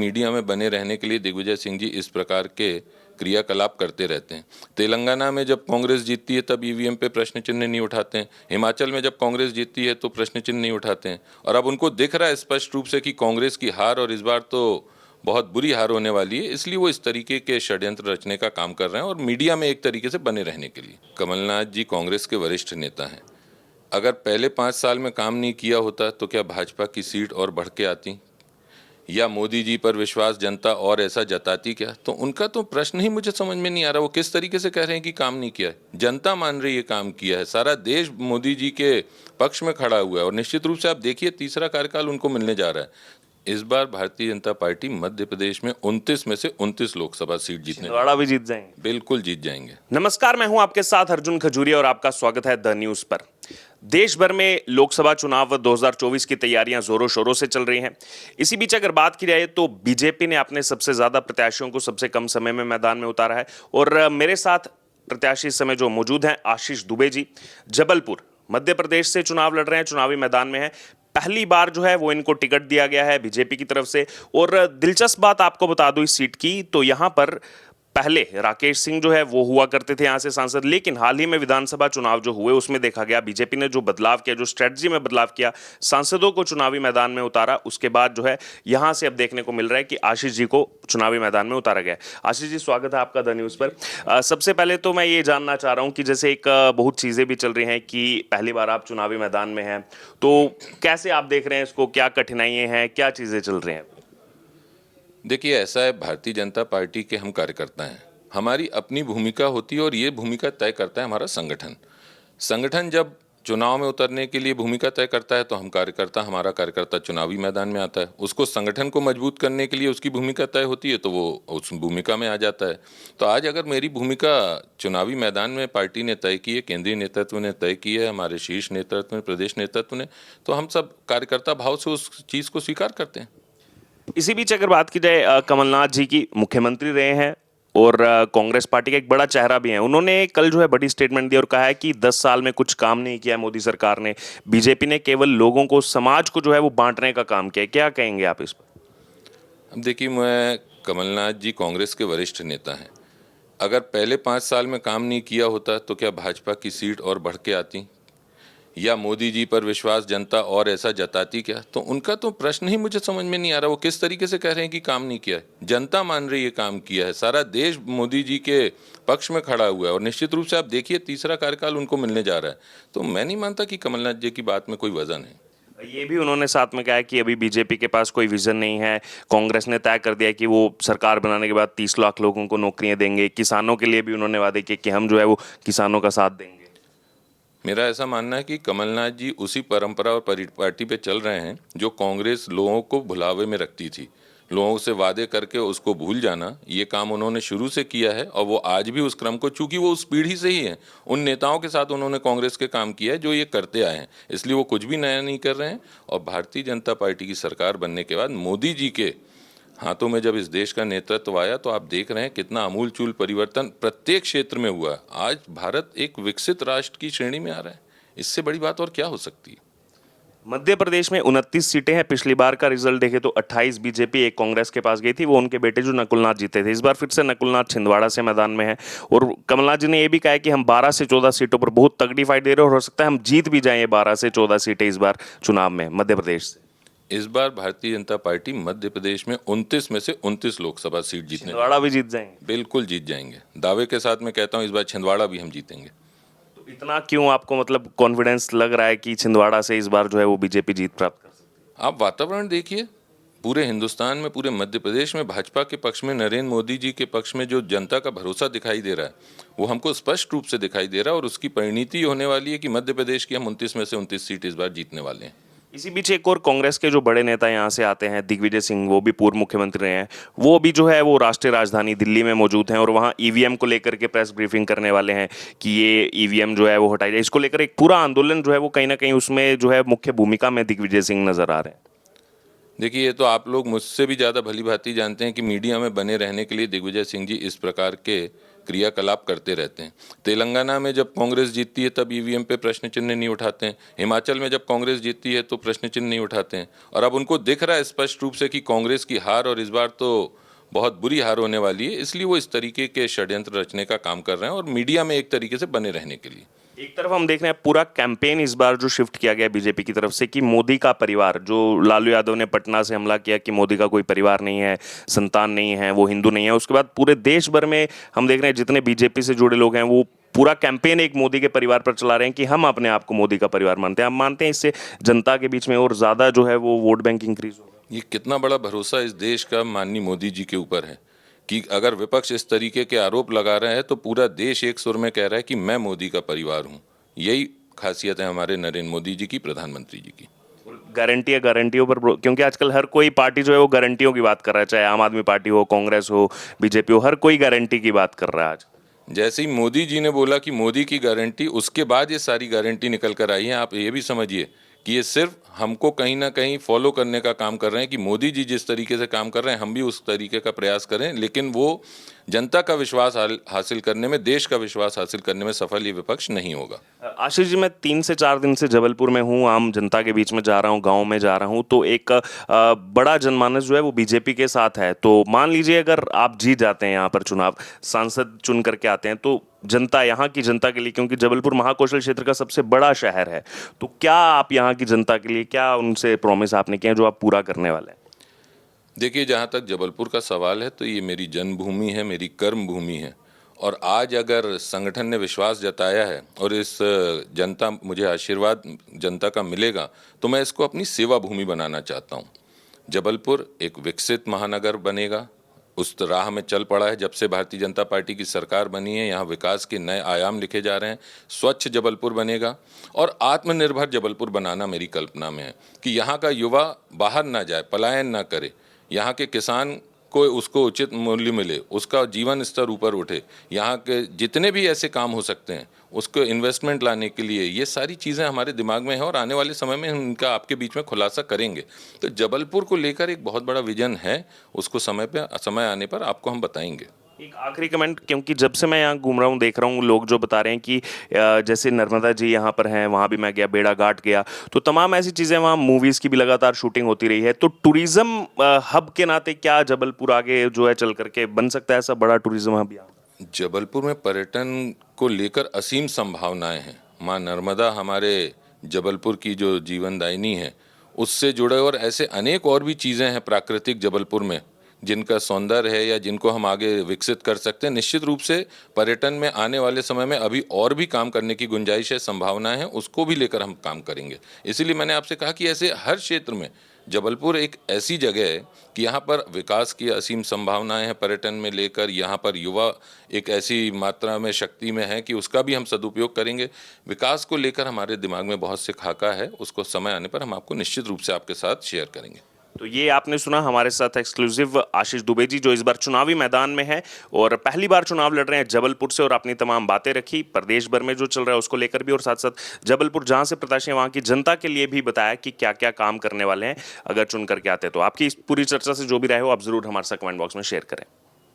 Media में बने रहने के लिए दिग्विजय सिंह जी इस प्रकार के क्रियाकलाप करते रहते हैं। तेलंगाना में जब कांग्रेस जीतती है तब ईवीएम पे प्रश्न चिन्ह नहीं उठाते हैं। हिमाचल में जब कांग्रेस जीतती है तो प्रश्न चिन्ह नहीं उठाते हैं। और अब उनको दिख रहा है स्पष्ट रूप से कि कांग्रेस की हार, और इस बार तो बहुत बुरी हार होने वाली है, इसलिए वो इस तरीके के षड्यंत्र रचने का काम कर रहे हैं और मीडिया में एक तरीके से बने रहने के लिए। कमलनाथ जी कांग्रेस के वरिष्ठ नेता हैं। अगर पहले 5 साल में काम नहीं किया होता तो क्या भाजपा की सीट और बढ़ के आती, या मोदी जी पर विश्वास जनता और ऐसा जताती क्या? तो उनका तो प्रश्न ही मुझे समझ में नहीं आ रहा। वो किस तरीके से कह रहे हैं कि काम नहीं किया है? जनता मान रही है काम किया है, सारा देश मोदी जी के पक्ष में खड़ा हुआ है और निश्चित रूप से आप देखिए तीसरा कार्यकाल उनको मिलने जा रहा है। इस बार भारतीय जनता पार्टी मध्य प्रदेश में 29 में से 29 लोकसभा सीट जीतने, छिंदवाड़ा भी जीत जाएंगे। बिल्कुल जीत जाएंगे। नमस्कार, मैं हूं आपके साथ अर्जुन खजूरिया और आपका स्वागत है द न्यूज पर। देश भर में लोकसभा चुनाव 2024 की तैयारियां जोरों शोरों से चल रही हैं। इसी बीच अगर बात की जाए तो बीजेपी ने अपने सबसे ज्यादा प्रत्याशियों को सबसे कम समय में मैदान में उतारा है। और मेरे साथ प्रत्याशी इस समय जो मौजूद हैं, आशीष दुबे जी, जबलपुर मध्य प्रदेश से चुनाव लड़ रहे हैं, चुनावी मैदान में हैं। पहली बार जो है वो इनको टिकट दिया गया है बीजेपी की तरफ से। और दिलचस्प बात आपको बता दूं इस सीट की, तो यहां पर पहले राकेश सिंह जो है वो हुआ करते थे यहां से सांसद, लेकिन हाल ही में विधानसभा चुनाव जो हुए उसमें देखा गया बीजेपी ने जो बदलाव किया, जो स्ट्रेटजी में बदलाव किया, सांसदों को चुनावी मैदान में उतारा, उसके बाद जो है यहां से अब देखने को मिल रहा है कि आशीष जी को चुनावी मैदान में उतारा गया। आशीष जी, स्वागत है आपका द न्यूज पर। सबसे पहले तो मैं ये जानना चाह रहा हूं कि जैसे एक बहुत चीजें भी चल रही हैं कि पहली बार आप चुनावी मैदान में हैं, तो कैसे आप देख रहे हैं इसको, क्या कठिनाइयां हैं, क्या चीजें चल रही हैं? देखिए, ऐसा है, भारतीय जनता पार्टी के हम कार्यकर्ता हैं, हमारी अपनी भूमिका होती है और ये भूमिका तय करता है हमारा संगठन। संगठन जब चुनाव में उतरने के लिए भूमिका तय करता है तो हमारा कार्यकर्ता चुनावी मैदान में आता है। उसको संगठन को मजबूत करने के लिए उसकी भूमिका तय होती है तो वो उस भूमिका में आ जाता है। तो आज अगर मेरी भूमिका चुनावी मैदान में पार्टी ने तय की है, केंद्रीय नेतृत्व ने तय की है, हमारे शीर्ष नेतृत्व ने, प्रदेश नेतृत्व ने, तो हम सब कार्यकर्ता भाव से उस चीज़ को स्वीकार करते हैं। इसी बीच अगर बात की जाए, कमलनाथ जी की मुख्यमंत्री रहे हैं और कांग्रेस पार्टी का एक बड़ा चेहरा भी है। उन्होंने कल जो है बड़ी स्टेटमेंट दी और कहा है कि 10 साल में कुछ काम नहीं किया है मोदी सरकार ने, बीजेपी ने केवल लोगों को, समाज को जो है वो बांटने का काम किया है। क्या कहेंगे आप इस पर? अब देखिए, मैं कमलनाथ जी कांग्रेस के वरिष्ठ नेता हैं। अगर पहले 5 साल में काम नहीं किया होता तो क्या भाजपा की सीट और बढ़ के आती, या मोदी जी पर विश्वास जनता और ऐसा जताती क्या? तो उनका तो प्रश्न ही मुझे समझ में नहीं आ रहा। वो किस तरीके से कह रहे हैं कि काम नहीं किया है? जनता मान रही है काम किया है, सारा देश मोदी जी के पक्ष में खड़ा हुआ है और निश्चित रूप से आप देखिए तीसरा कार्यकाल उनको मिलने जा रहा है। तो मैं नहीं मानता कि कमलनाथ जी की बात में कोई वजन है। ये भी उन्होंने साथ में कहा है कि अभी बीजेपी के पास कोई विजन नहीं है। कांग्रेस ने तय कर दिया है कि वो सरकार बनाने के बाद 30 लाख लोगों को नौकरियां देंगे। किसानों के लिए भी उन्होंने वादे किए कि हम जो है वो किसानों का साथ देंगे। मेरा ऐसा मानना है कि कमलनाथ जी उसी परंपरा और परिपाटी पे चल रहे हैं जो कांग्रेस लोगों को भुलावे में रखती थी। लोगों से वादे करके उसको भूल जाना, ये काम उन्होंने शुरू से किया है और वो आज भी उस क्रम को, चूंकि वो उस पीढ़ी से ही हैं, उन नेताओं के साथ उन्होंने कांग्रेस के काम किया है जो ये करते आए हैं, इसलिए वो कुछ भी नया नहीं कर रहे हैं। और भारतीय जनता पार्टी की सरकार बनने के बाद मोदी जी के हाथों में जब इस देश का नेतृत्व आया तो आप देख रहे हैं कितना आमूलचूल परिवर्तन प्रत्येक क्षेत्र में हुआ। आज भारत एक विकसित राष्ट्र की श्रेणी में आ रहा है। इससे बड़ी बात और क्या हो सकती है? मध्य प्रदेश में 29 सीटें हैं। पिछली बार का रिजल्ट देखे तो 28 बीजेपी, एक कांग्रेस के पास गई थी, वो उनके बेटे जो नकुलनाथ जीते थे। इस बार फिर से नकुलनाथ छिंदवाड़ा से मैदान में है और कमलनाथ जी ने यह भी कहा है कि हम 12 से 14 सीटों पर बहुत तगड़ी फाइट दे रहे हैं और हो सकता है हम जीत भी जाएं 12 से 14 सीटें इस बार चुनाव में मध्य प्रदेश से। इस बार भारतीय जनता पार्टी मध्य प्रदेश में 29 में से 29 लोकसभा सीट जीतने, छिंदवाड़ा भी जीत जाएंगे। बिल्कुल जीत जाएंगे। दावे के साथ मैं कहता हूं इस बार छिंदवाड़ा भी हम जीतेंगे। इतना क्यों आपको मतलब कॉन्फिडेंस लग रहा है कि छिंदवाड़ा से इस बार जो है वो बीजेपी जीत प्राप्त कर सकती है? आप वातावरण देखिए, पूरे हिंदुस्तान में, पूरे मध्य प्रदेश में भाजपा के पक्ष में, नरेंद्र मोदी जी के पक्ष में जो जनता का भरोसा दिखाई दे रहा है वो हमको स्पष्ट रूप से दिखाई दे रहा है और उसकी परिणति होने वाली है कि मध्य प्रदेश की हम 29 में से 29 सीट इस बार जीतने वाले हैं। इसी बीच एक और कांग्रेस के जो बड़े नेता यहाँ से आते हैं, दिग्विजय सिंह, वो भी पूर्व मुख्यमंत्री रहे हैं, वो भी जो है वो राष्ट्रीय राजधानी दिल्ली में मौजूद हैं और वहाँ ईवीएम को लेकर के प्रेस ब्रीफिंग करने वाले हैं कि ये ईवीएम जो है वो हटाई जाए। इसको लेकर एक पूरा आंदोलन जो है वो कहीं ना कहीं उसमें जो है मुख्य भूमिका में दिग्विजय सिंह नजर आ रहे हैं। देखिए, ये तो आप लोग मुझसे भी ज़्यादा भली-भांति जानते हैं कि मीडिया में बने रहने के लिए दिग्विजय सिंह जी इस प्रकार के क्रियाकलाप करते रहते हैं। तेलंगाना में जब कांग्रेस जीतती है तब ईवीएम पे प्रश्न चिन्ह नहीं उठाते हैं। हिमाचल में जब कांग्रेस जीतती है तो प्रश्न चिन्ह नहीं उठाते हैं। और अब उनको दिख रहा है स्पष्ट रूप से कि कांग्रेस की हार और इस बार तो बहुत बुरी हार होने वाली है, इसलिए वो इस तरीके के षड्यंत्र रचने का काम कर रहे हैं और मीडिया में एक तरीके से बने रहने के लिए। एक तरफ हम देख रहे हैं पूरा कैंपेन इस बार जो शिफ्ट किया गया बीजेपी की तरफ से कि मोदी का परिवार, जो लालू यादव ने पटना से हमला किया कि मोदी का कोई परिवार नहीं है, संतान नहीं है, वो हिंदू नहीं है, उसके बाद पूरे देश भर में हम देख रहे हैं जितने बीजेपी से जुड़े लोग हैं वो पूरा कैंपेन एक मोदी के परिवार पर चला रहे हैं कि हम अपने आप को मोदी का परिवार मानते हैं। हम मानते हैं इससे जनता के बीच में और ज्यादा जो है वो वोट बैंक इंक्रीज होगा। ये कितना बड़ा भरोसा इस देश का माननीय मोदी जी के ऊपर है कि अगर विपक्ष इस तरीके के आरोप लगा रहे हैं तो पूरा देश एक सुर में कह रहा है कि मैं मोदी का परिवार हूं। यही खासियत है हमारे नरेंद्र मोदी जी की, प्रधानमंत्री जी की। गारंटी है, गारंटियों पर क्योंकि आजकल हर कोई पार्टी जो है वो गारंटियों की बात कर रहा है, चाहे आम आदमी पार्टी हो, कांग्रेस हो, बीजेपी हो, हर कोई गारंटी की बात कर रहा है आज। जैसे ही मोदी जी ने बोला कि मोदी की गारंटी, उसके बाद ये सारी गारंटी निकल कर आई है। आप ये भी समझिए कि ये सिर्फ हमको कहीं ना कहीं फॉलो करने का काम कर रहे हैं कि मोदी जी जिस तरीके से काम कर रहे हैं हम भी उस तरीके का प्रयास करें, लेकिन वो जनता का विश्वास हासिल करने में, देश का विश्वास हासिल करने में सफल ये विपक्ष नहीं होगा। आशीष जी, मैं 3 से 4 दिन से जबलपुर में हूँ, आम जनता के बीच में जा रहा हूँ, गांव में जा रहा हूँ, तो एक बड़ा जनमानस जो है वो बीजेपी के साथ है। तो मान लीजिए अगर आप जीत जाते हैं यहाँ पर चुनाव, सांसद चुन करके आते हैं, तो जनता, यहाँ की जनता के लिए, क्योंकि जबलपुर महाकौशल क्षेत्र का सबसे बड़ा शहर है, तो क्या आप यहाँ की जनता के लिए, क्या उनसे प्रॉमिस आपने किया जो आप पूरा करने वाले हैं? देखिए, जहाँ तक जबलपुर का सवाल है तो ये मेरी जन्मभूमि है, मेरी कर्म भूमि है। और आज अगर संगठन ने विश्वास जताया है और इस जनता, मुझे आशीर्वाद जनता का मिलेगा, तो मैं इसको अपनी सेवा भूमि बनाना चाहता हूँ। जबलपुर एक विकसित महानगर बनेगा, उस राह में चल पड़ा है जब से भारतीय जनता पार्टी की सरकार बनी है। यहाँ विकास के नए आयाम लिखे जा रहे हैं। स्वच्छ जबलपुर बनेगा और आत्मनिर्भर जबलपुर बनाना मेरी कल्पना में है कि यहाँ का युवा बाहर ना जाए, पलायन ना करे, यहाँ के किसान को उसको उचित मूल्य मिले, उसका जीवन स्तर ऊपर उठे, यहाँ के जितने भी ऐसे काम हो सकते हैं उसको इन्वेस्टमेंट लाने के लिए, ये सारी चीज़ें हमारे दिमाग में हैं और आने वाले समय में हम इनका आपके बीच में खुलासा करेंगे। तो जबलपुर को लेकर एक बहुत बड़ा विजन है, उसको समय आने पर आपको हम बताएंगे। एक आखिरी कमेंट, क्योंकि जब से मैं यहाँ घूम रहा हूँ देख रहा हूँ लोग जो बता रहे हैं कि जैसे नर्मदा जी यहाँ पर हैं, वहाँ भी मैं गया, बेड़ा घाट गया, तो तमाम ऐसी चीज़ें, वहाँ मूवीज़ की भी लगातार शूटिंग होती रही है। तो टूरिज्म हब के नाते क्या जबलपुर आगे जो है चल करके बन सकता है ऐसा बड़ा टूरिज्म हब यहाँ? जबलपुर में पर्यटन को लेकर असीम संभावनाएं हैं। माँ नर्मदा हमारे जबलपुर की जो जीवनदायिनी है उससे जुड़े और ऐसे अनेक और भी चीज़ें हैं प्राकृतिक जबलपुर में जिनका सौंदर्य है या जिनको हम आगे विकसित कर सकते हैं। निश्चित रूप से पर्यटन में आने वाले समय में अभी और भी काम करने की गुंजाइश है, संभावनाएं हैं, उसको भी लेकर हम काम करेंगे। इसीलिए मैंने आपसे कहा कि ऐसे हर क्षेत्र में जबलपुर एक ऐसी जगह है कि यहाँ पर विकास की असीम संभावनाएं हैं। पर्यटन में लेकर यहाँ पर युवा एक ऐसी मात्रा में शक्ति में है कि उसका भी हम सदुपयोग करेंगे। विकास को लेकर हमारे दिमाग में बहुत से खाका है, उसको समय आने पर हम आपको निश्चित रूप से आपके साथ शेयर करेंगे। तो ये आपने सुना हमारे साथ एक्सक्लूसिव आशीष दुबे जी, जो इस बार चुनावी मैदान में है और पहली बार चुनाव लड़ रहे हैं जबलपुर से, और अपनी तमाम बातें रखी प्रदेश भर में जो चल रहा है उसको लेकर भी, और साथ साथ जबलपुर जहां से प्रत्याशी हैं वहां की जनता के लिए भी बताया कि क्या क्या काम करने वाले हैं अगर चुन करके आते हैं। तो आपकी इस पूरी चर्चा से जो भी राय हो आप जरूर हमारे साथ कमेंट बॉक्स में शेयर करें।